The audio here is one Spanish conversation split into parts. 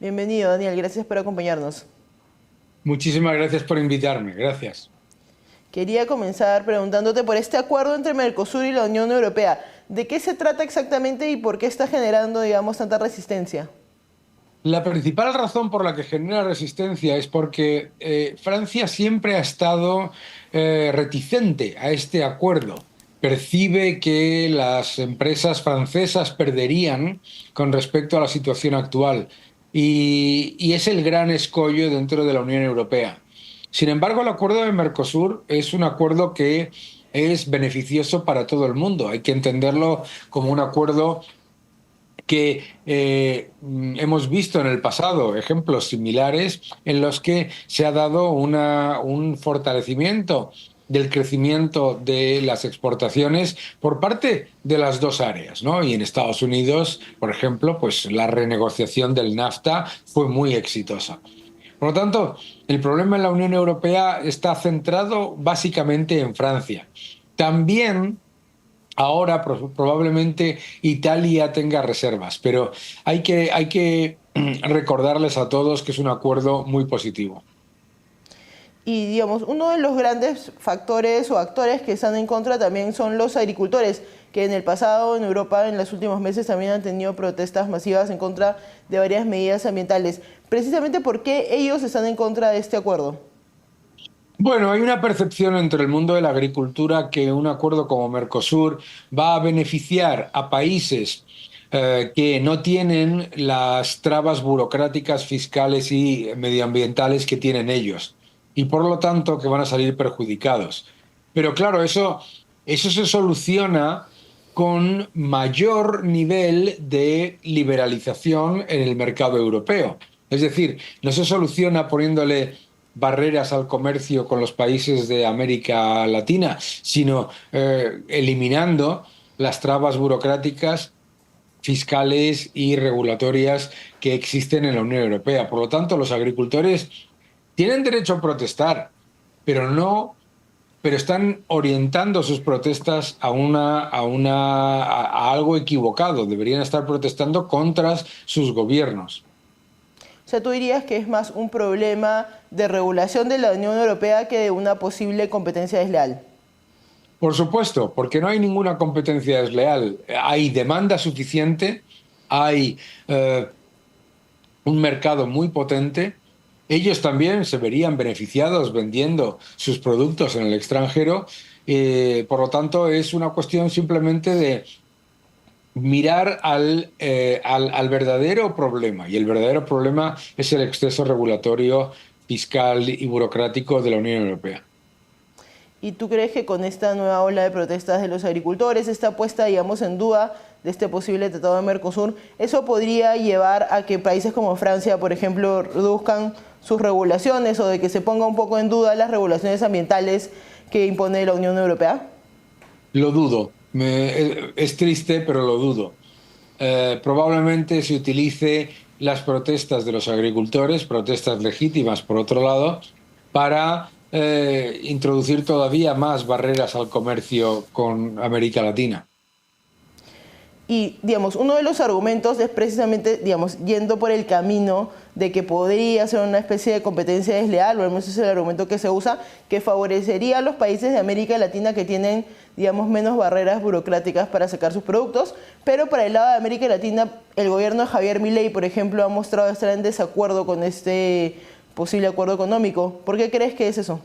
Bienvenido, Daniel. Gracias por acompañarnos. Muchísimas gracias por invitarme. Gracias. Quería comenzar preguntándote por este acuerdo entre Mercosur y la Unión Europea. ¿De qué se trata exactamente y por qué está generando, digamos, tanta resistencia? La principal razón por la que genera resistencia es porque Francia siempre ha estado reticente a este acuerdo. Percibe que las empresas francesas perderían con respecto a la situación actual y es el gran escollo dentro de la Unión Europea. Sin embargo, el acuerdo de Mercosur es un acuerdo que es beneficioso para todo el mundo. Hay que entenderlo como un acuerdo que hemos visto en el pasado ejemplos similares en los que se ha dado un fortalecimiento del crecimiento de las exportaciones por parte de las dos áreas, ¿no? Y en Estados Unidos, por ejemplo, pues la renegociación del NAFTA fue muy exitosa. Por lo tanto, el problema en la Unión Europea está centrado básicamente en Francia. También ahora probablemente Italia tenga reservas, pero hay que recordarles a todos que es un acuerdo muy positivo. Y, digamos, uno de los grandes factores o actores que están en contra también son los agricultores, que en el pasado en Europa, en los últimos meses, también han tenido protestas masivas en contra de varias medidas ambientales. Precisamente, ¿por qué ellos están en contra de este acuerdo? Bueno, hay una percepción entre el mundo de la agricultura que un acuerdo como Mercosur va a beneficiar a países que no tienen las trabas burocráticas, fiscales y medioambientales que tienen ellos, y por lo tanto que van a salir perjudicados. Pero claro, eso se soluciona con mayor nivel de liberalización en el mercado europeo. Es decir, no se soluciona poniéndole barreras al comercio con los países de América Latina, sino eliminando las trabas burocráticas, fiscales y regulatorias que existen en la Unión Europea. Por lo tanto, los agricultores tienen derecho a protestar, pero no, pero están orientando sus protestas a algo equivocado. Deberían estar protestando contra sus gobiernos. O sea, tú dirías que es más un problema de regulación de la Unión Europea que de una posible competencia desleal. Por supuesto, porque no hay ninguna competencia desleal. Hay demanda suficiente, hay un mercado muy potente. Ellos también se verían beneficiados vendiendo sus productos en el extranjero. Por lo tanto, es una cuestión simplemente de mirar al verdadero problema. Y el verdadero problema es el exceso regulatorio, fiscal y burocrático de la Unión Europea. ¿Y tú crees que con esta nueva ola de protestas de los agricultores, esta puesta, digamos, en duda de este posible tratado de Mercosur, eso podría llevar a que países como Francia, por ejemplo, reduzcan sus regulaciones o de que se ponga un poco en duda las regulaciones ambientales que impone la Unión Europea? Lo dudo. Es triste, pero lo dudo. Probablemente se utilice las protestas de los agricultores, protestas legítimas por otro lado, para introducir todavía más barreras al comercio con América Latina. Y, digamos, uno de los argumentos es precisamente, digamos, yendo por el camino de que podría ser una especie de competencia desleal, o al menos ese es el argumento que se usa, que favorecería a los países de América Latina que tienen, digamos, menos barreras burocráticas para sacar sus productos, pero para el lado de América Latina, el gobierno de Javier Milei, por ejemplo, ha mostrado estar en desacuerdo con este posible acuerdo económico. ¿Por qué crees que es eso?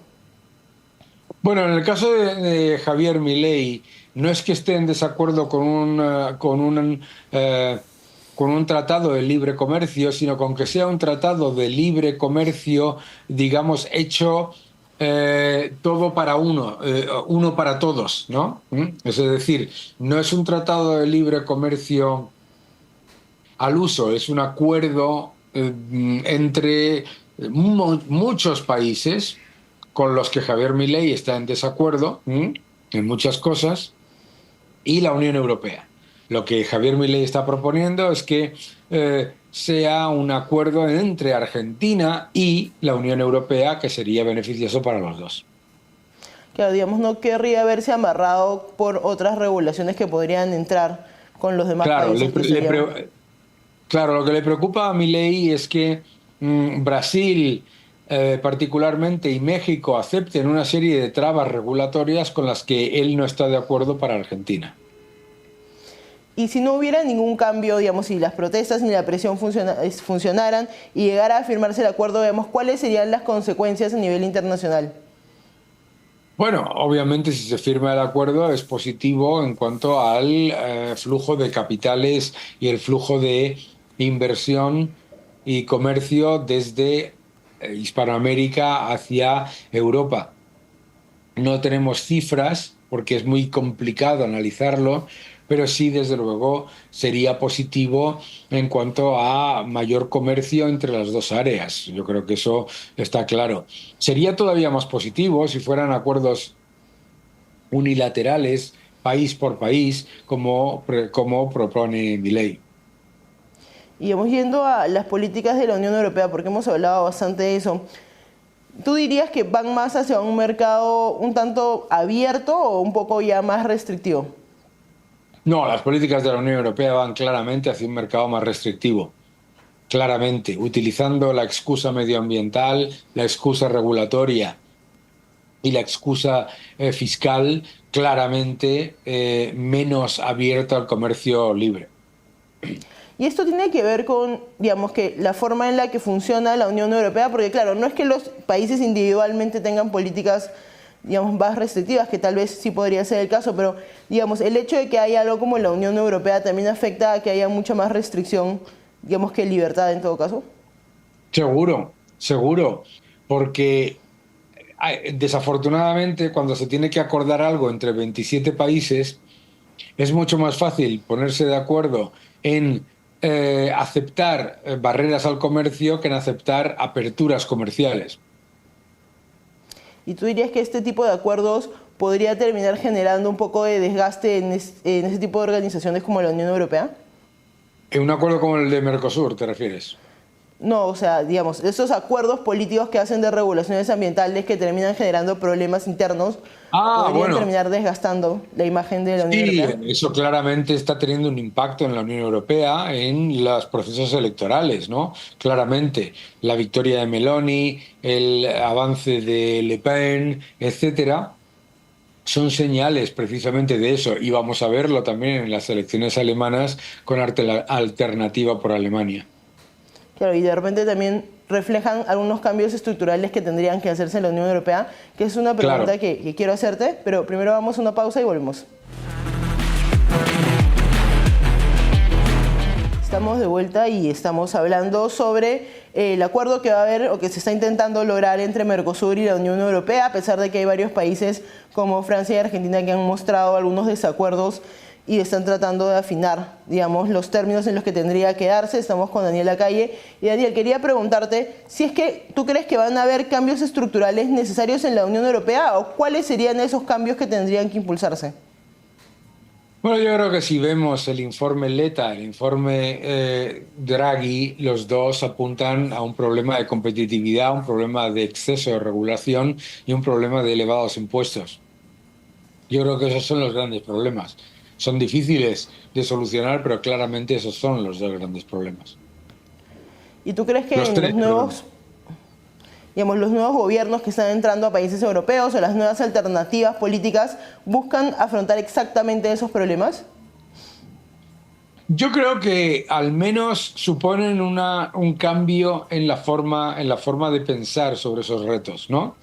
Bueno, en el caso de Javier Milei, no es que esté en desacuerdo eh, con un tratado de libre comercio, sino con que sea un tratado de libre comercio, digamos, hecho todo para uno, uno para todos, ¿no? Es decir, no es un tratado de libre comercio al uso, es un acuerdo entre muchos países con los que Javier Milei está en desacuerdo en muchas cosas y la Unión Europea. Lo que Javier Milei está proponiendo es que sea un acuerdo entre Argentina y la Unión Europea que sería beneficioso para los dos. Que, digamos, no querría verse amarrado por otras regulaciones que podrían entrar con los demás Claro, países que serían. Claro, lo que le preocupa a Milei es que Brasil, particularmente, y México acepten una serie de trabas regulatorias con las que él no está de acuerdo para Argentina. Y si no hubiera ningún cambio, digamos, si las protestas ni la presión funcionaran y llegara a firmarse el acuerdo, digamos, ¿cuáles serían las consecuencias a nivel internacional? Bueno, obviamente si se firma el acuerdo es positivo en cuanto al flujo de capitales y el flujo de inversión y comercio desde Hispanoamérica hacia Europa. No tenemos cifras porque es muy complicado analizarlo, pero sí, desde luego, sería positivo en cuanto a mayor comercio entre las dos áreas. Yo creo que eso está claro. Sería todavía más positivo si fueran acuerdos unilaterales, país por país, como propone Milei. Y vamos yendo a las políticas de la Unión Europea, porque hemos hablado bastante de eso. ¿Tú dirías que van más hacia un mercado un tanto abierto o un poco ya más restrictivo? No, las políticas de la Unión Europea van claramente hacia un mercado más restrictivo. Claramente, utilizando la excusa medioambiental, la excusa regulatoria y la excusa fiscal, claramente menos abierta al comercio libre. Y esto tiene que ver con, digamos, que la forma en la que funciona la Unión Europea, porque claro, no es que los países individualmente tengan políticas, digamos, más restrictivas, que tal vez sí podría ser el caso, pero, digamos, el hecho de que haya algo como la Unión Europea también afecta a que haya mucha más restricción, digamos, que libertad en todo caso. Seguro, seguro, porque desafortunadamente cuando se tiene que acordar algo entre 27 países, es mucho más fácil ponerse de acuerdo en aceptar barreras al comercio que en aceptar aperturas comerciales. ¿Y tú dirías que este tipo de acuerdos podría terminar generando un poco de desgaste en ese tipo de organizaciones como la Unión Europea? En un acuerdo como el de Mercosur, ¿te refieres? No, o sea, digamos, esos acuerdos políticos que hacen de regulaciones ambientales que terminan generando problemas internos Ah, podrían bueno, terminar desgastando la imagen de la Unión sí, Europea. eso claramente está teniendo un impacto en la Unión Europea en los procesos electorales, ¿no? Claramente, la victoria de Meloni, el avance de Le Pen, etcétera, son señales precisamente de eso, y vamos a verlo también en las elecciones alemanas con alternativa por Alemania. Claro, y de repente también reflejan algunos cambios estructurales que tendrían que hacerse en la Unión Europea, que es una pregunta Claro. que quiero hacerte, pero primero vamos a una pausa y volvemos. Estamos de vuelta y estamos hablando sobre el acuerdo que va a haber o que se está intentando lograr entre Mercosur y la Unión Europea, a pesar de que hay varios países como Francia y Argentina que han mostrado algunos desacuerdos y están tratando de afinar, digamos, los términos en los que tendría que darse. Estamos con Daniel Lacalle. Y Daniel, quería preguntarte si es que tú crees que van a haber cambios estructurales necesarios en la Unión Europea o cuáles serían esos cambios que tendrían que impulsarse. Bueno, yo creo que si vemos el informe Letta, el informe Draghi, los dos apuntan a un problema de competitividad, un problema de exceso de regulación y un problema de elevados impuestos. Yo creo que esos son los grandes problemas. Son difíciles de solucionar, pero claramente esos son los dos grandes problemas. ¿Y tú crees que Los en los tres, perdón. nuevos, digamos, los nuevos gobiernos que están entrando a países europeos o las nuevas alternativas políticas buscan afrontar exactamente esos problemas? Yo creo que al menos suponen un cambio en la forma de pensar sobre esos retos, ¿no?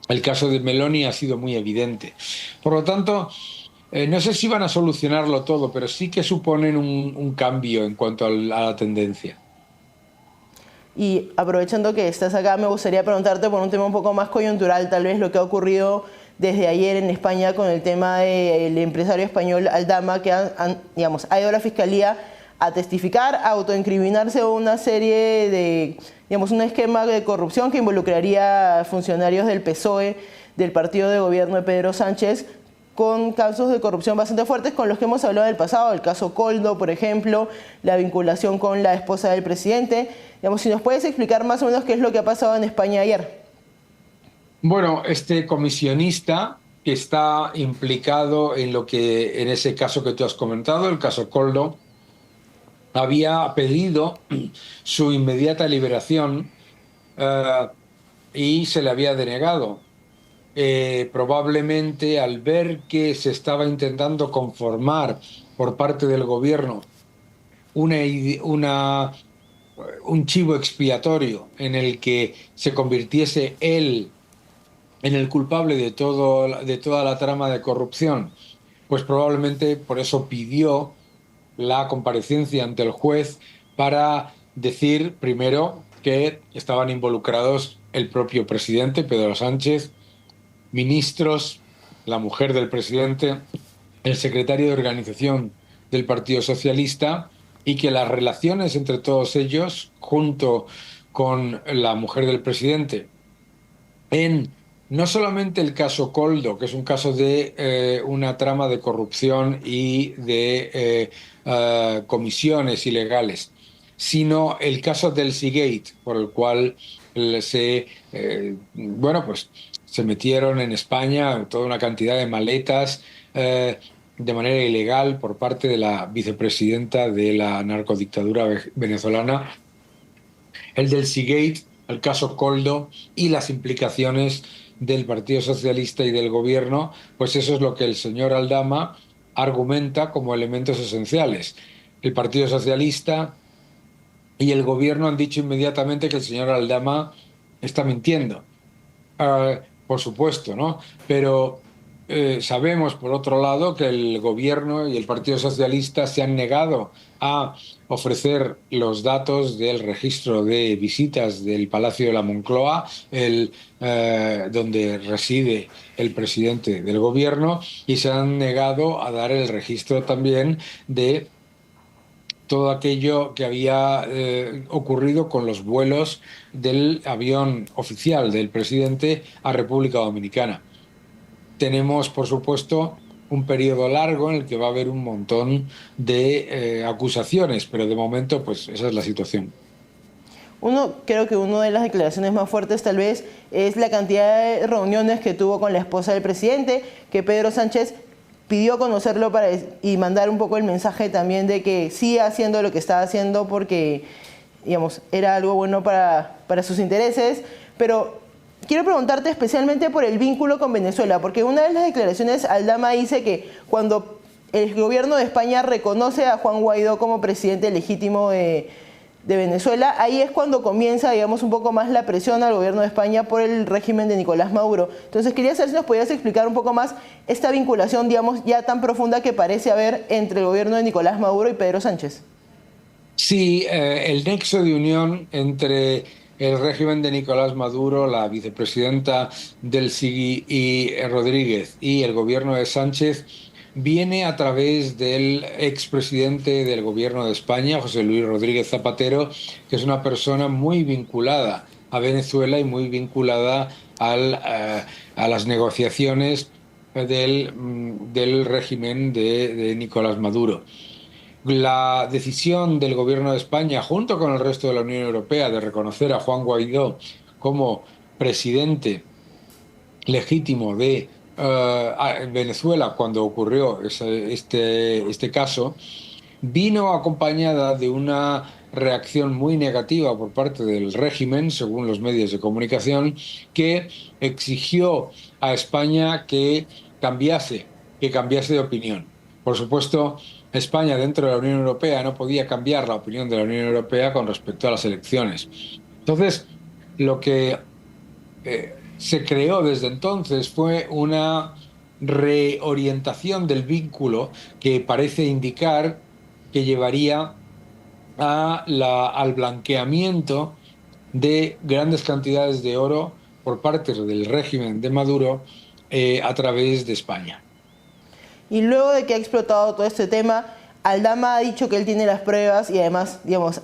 El caso de Meloni ha sido muy evidente. Por lo tanto, no sé si van a solucionarlo todo, pero sí que suponen un cambio en cuanto a la tendencia. Y aprovechando que estás acá, me gustaría preguntarte por un tema un poco más coyuntural, tal vez lo que ha ocurrido desde ayer en España con el tema del empresario español Aldama, que digamos, ha ido a la fiscalía a testificar, a autoincriminarse una serie de, digamos, un esquema de corrupción que involucraría a funcionarios del PSOE, del partido de gobierno de Pedro Sánchez, con casos de corrupción bastante fuertes con los que hemos hablado del pasado, el caso Coldo, por ejemplo, la vinculación con la esposa del presidente. Digamos, si nos puedes explicar más o menos qué es lo que ha pasado en España ayer. Bueno, este comisionista que está implicado en lo que, en ese caso que tú has comentado, el caso Coldo, había pedido su inmediata liberación eh, y se le había denegado. Probablemente al ver que se estaba intentando conformar por parte del gobierno una, ide- una- un chivo expiatorio en el que se convirtiese él en el culpable de toda la trama de corrupción, pues probablemente por eso pidió la comparecencia ante el juez para decir primero que estaban involucrados el propio presidente, Pedro Sánchez, ministros, la mujer del presidente, el secretario de organización del Partido Socialista, y que las relaciones entre todos ellos, junto con la mujer del presidente, en no solamente el caso Coldo, que es un caso de una trama de corrupción y de comisiones ilegales, sino el caso del Seagate, por el cual bueno, pues se metieron en España toda una cantidad de maletas de manera ilegal por parte de la vicepresidenta de la narcodictadura venezolana, el del Seagate, el caso Coldo y las implicaciones del Partido Socialista y del gobierno, pues eso es lo que el señor Aldama argumenta como elementos esenciales. El Partido Socialista y el gobierno han dicho inmediatamente que el señor Aldama está mintiendo. Por supuesto, ¿no? Pero sabemos, por otro lado, que el gobierno y el Partido Socialista se han negado a ofrecer los datos del registro de visitas del Palacio de la Moncloa, donde reside el presidente del gobierno, y se han negado a dar el registro también de todo aquello que había ocurrido con los vuelos del avión oficial del presidente a República Dominicana. Tenemos, por supuesto, un periodo largo en el que va a haber un montón de acusaciones, pero de momento, pues esa es la situación. Creo que una de las declaraciones más fuertes tal vez es la cantidad de reuniones que tuvo con la esposa del presidente, que Pedro Sánchez pidió conocerlo y mandar un poco el mensaje también de que siga haciendo lo que estaba haciendo porque, digamos, era algo bueno para sus intereses. Pero quiero preguntarte especialmente por el vínculo con Venezuela, porque una de las declaraciones Aldama dice que cuando el gobierno de España reconoce a Juan Guaidó como presidente legítimo de Venezuela, ahí es cuando comienza, digamos, un poco más la presión al gobierno de España por el régimen de Nicolás Maduro. Entonces quería saber si nos podías explicar un poco más esta vinculación, digamos, ya tan profunda que parece haber entre el gobierno de Nicolás Maduro y Pedro Sánchez. Sí, el nexo de unión entre el régimen de Nicolás Maduro, la vicepresidenta del SIGI y Rodríguez, y el gobierno de Sánchez viene a través del expresidente del gobierno de España, José Luis Rodríguez Zapatero, que es una persona muy vinculada a Venezuela y muy vinculada a las negociaciones del régimen de Nicolás Maduro. La decisión del gobierno de España, junto con el resto de la Unión Europea, de reconocer a Juan Guaidó como presidente legítimo de Venezuela cuando ocurrió este caso, vino acompañada de una reacción muy negativa por parte del régimen, según los medios de comunicación, que exigió a España que cambiase de opinión. Por supuesto, España dentro de la Unión Europea no podía cambiar la opinión de la Unión Europea con respecto a las elecciones. Entonces, lo que se creó desde entonces fue una reorientación del vínculo que parece indicar que llevaría al blanqueamiento de grandes cantidades de oro por parte del régimen de Maduro a través de España. Y luego de que ha explotado todo este tema, Aldama ha dicho que él tiene las pruebas y además, digamos,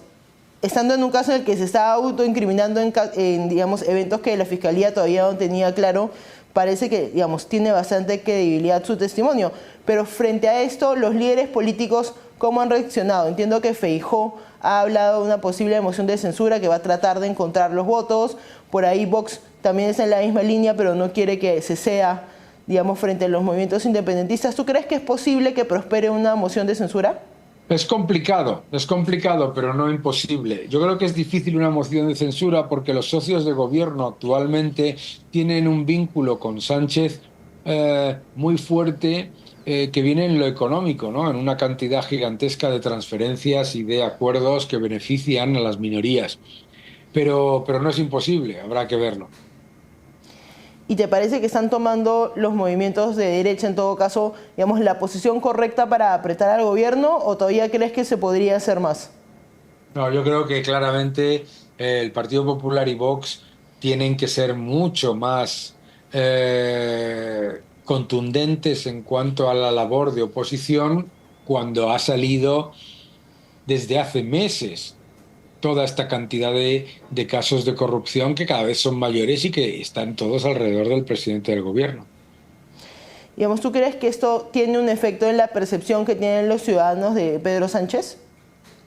estando en un caso en el que se está autoincriminando en, digamos, eventos que la Fiscalía todavía no tenía claro, parece que, digamos, tiene bastante credibilidad su testimonio. Pero frente a esto, los líderes políticos, ¿cómo han reaccionado? Entiendo que Feijóo ha hablado de una posible moción de censura que va a tratar de encontrar los votos. Por ahí Vox también está en la misma línea, pero no quiere que se sea, digamos, frente a los movimientos independentistas. ¿Tú crees que es posible que prospere una moción de censura? Es complicado, pero no imposible. Yo creo que es difícil una moción de censura porque los socios de gobierno actualmente tienen un vínculo con Sánchez muy fuerte que viene en lo económico, ¿no? En una cantidad gigantesca de transferencias y de acuerdos que benefician a las minorías. Pero no es imposible, habrá que verlo. ¿Y te parece que están tomando los movimientos de derecha, en todo caso, digamos, la posición correcta para apretar al gobierno o todavía crees que se podría hacer más? No, yo creo que claramente el Partido Popular y Vox tienen que ser mucho más contundentes en cuanto a la labor de oposición cuando ha salido desde hace meses toda esta cantidad de casos de corrupción que cada vez son mayores y que están todos alrededor del presidente del gobierno. Digamos, ¿tú crees que esto tiene un efecto en la percepción que tienen los ciudadanos de Pedro Sánchez?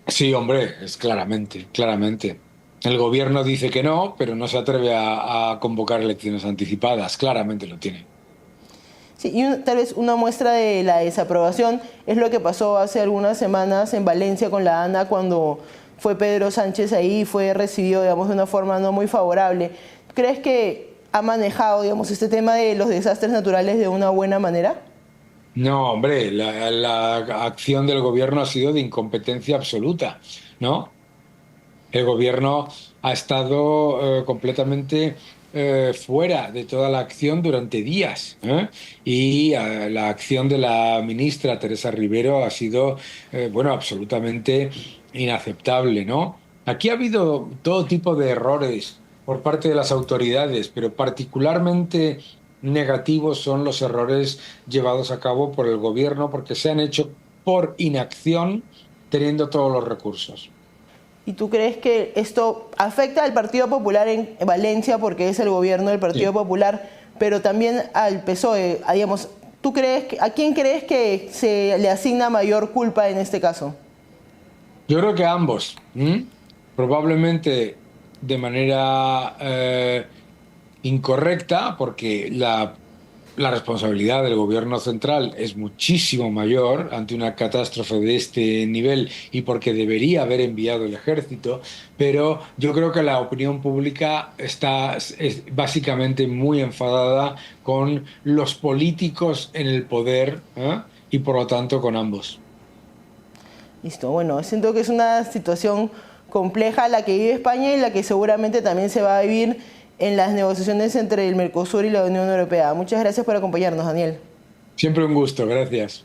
Sí, hombre, es claramente, claramente. El gobierno dice que no, pero no se atreve a convocar elecciones anticipadas. Claramente lo tiene. Sí, y tal vez una muestra de la desaprobación es lo que pasó hace algunas semanas en Valencia con la ANA cuando fue Pedro Sánchez ahí y fue recibido, digamos, de una forma no muy favorable. ¿Crees que ha manejado, digamos, este tema de los desastres naturales de una buena manera? No, hombre, la acción del gobierno ha sido de incompetencia absoluta, ¿no? El gobierno ha estado completamente fuera de toda la acción durante días, ¿eh? Y la acción de la ministra Teresa Rivero ha sido, bueno, absolutamente inaceptable, ¿no? Aquí ha habido todo tipo de errores por parte de las autoridades, pero particularmente negativos son los errores llevados a cabo por el gobierno porque se han hecho por inacción teniendo todos los recursos. ¿Y tú crees que esto afecta al Partido Popular en Valencia porque es el gobierno del Partido Sí. Popular, pero también al PSOE? Digamos, ¿tú crees a quién crees que se le asigna mayor culpa en este caso? Yo creo que ambos, ¿m? Probablemente de manera incorrecta, porque la responsabilidad del gobierno central es muchísimo mayor ante una catástrofe de este nivel y porque debería haber enviado el ejército, pero yo creo que la opinión pública es básicamente muy enfadada con los políticos en el poder, ¿eh? Y por lo tanto con ambos. Listo, bueno, siento que es una situación compleja la que vive España y la que seguramente también se va a vivir en las negociaciones entre el Mercosur y la Unión Europea. Muchas gracias por acompañarnos, Daniel. Siempre un gusto, gracias.